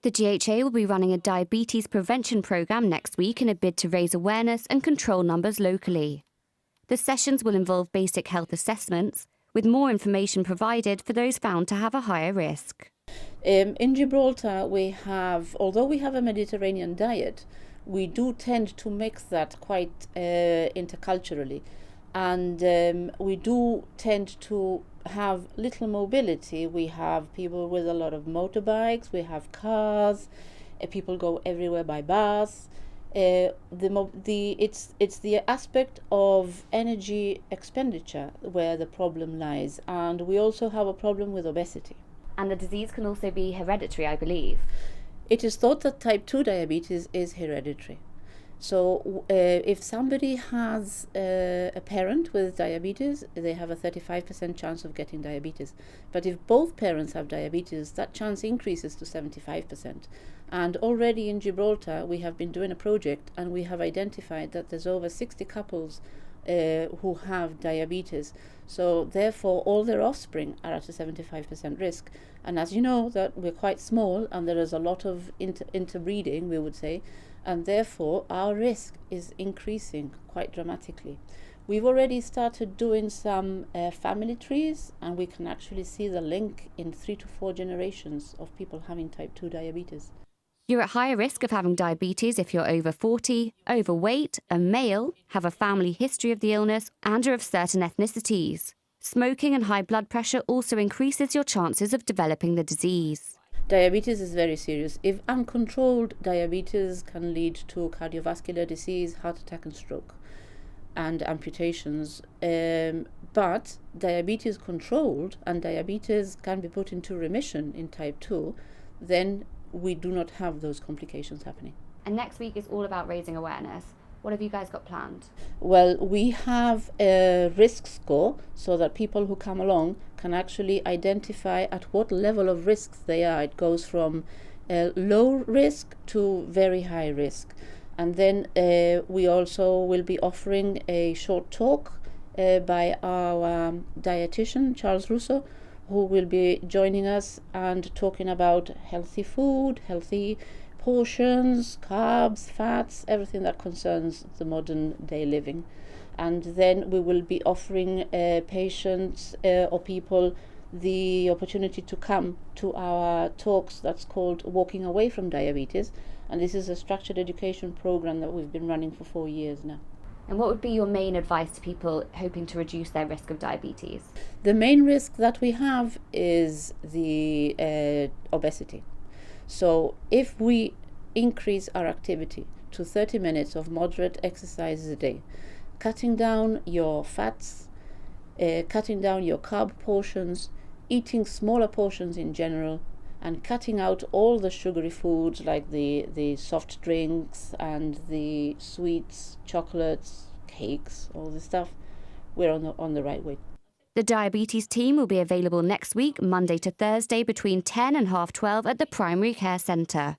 The GHA will be running a diabetes prevention programme next week in a bid to raise awareness and control numbers locally. The sessions will involve basic health assessments, with more information provided for those found to have a higher risk. In Gibraltar, although we have a Mediterranean diet, we do tend to mix that quite interculturally, and we do tend to have little mobility. We have people with a lot of motorbikes, we have cars, people go everywhere by bus. It's the aspect of energy expenditure where the problem lies, and we also have a problem with obesity. And the disease can also be hereditary, I believe. It is thought that type 2 diabetes is hereditary. So if somebody has a parent with diabetes, they have a 35% chance of getting diabetes. But if both parents have diabetes, that chance increases to 75%. And already in Gibraltar, we have been doing a project and we have identified that there's over 60 couples who have diabetes. So therefore, all their offspring are at a 75% risk. And as you know, that we're quite small and there is a lot of interbreeding, we would say, and therefore our risk is increasing quite dramatically. We've already started doing some family trees, and we can actually see the link in 3 to 4 generations of people having type 2 diabetes. You're at higher risk of having diabetes if you're over 40, overweight, a male, have a family history of the illness, and are of certain ethnicities. Smoking and high blood pressure also increases your chances of developing the disease. Diabetes is very serious. If uncontrolled, diabetes can lead to cardiovascular disease, heart attack and stroke, and amputations. But diabetes controlled, and diabetes can be put into remission in type 2, then we do not have those complications happening. And next week is all about raising awareness. What have you guys got planned? Well, we have a risk score so that people who come along can actually identify at what level of risk they are. It goes from low risk to very high risk. And then we also will be offering a short talk by our dietitian, Charles Russo, who will be joining us and talking about healthy food, healthy portions, carbs, fats, everything that concerns the modern day living. And then we will be offering patients or people the opportunity to come to our talks that's called Walking Away from Diabetes. And this is a structured education program that we've been running for 4 years now. And what would be your main advice to people hoping to reduce their risk of diabetes? The main risk that we have is the obesity. So if we increase our activity to 30 minutes of moderate exercises a day, cutting down your fats, cutting down your carb portions, eating smaller portions in general, and cutting out all the sugary foods like the soft drinks and the sweets, chocolates, cakes, all this stuff, we're on the right way. The diabetes team will be available next week, Monday to Thursday, between 10 and 12:30 at the Primary Care Centre.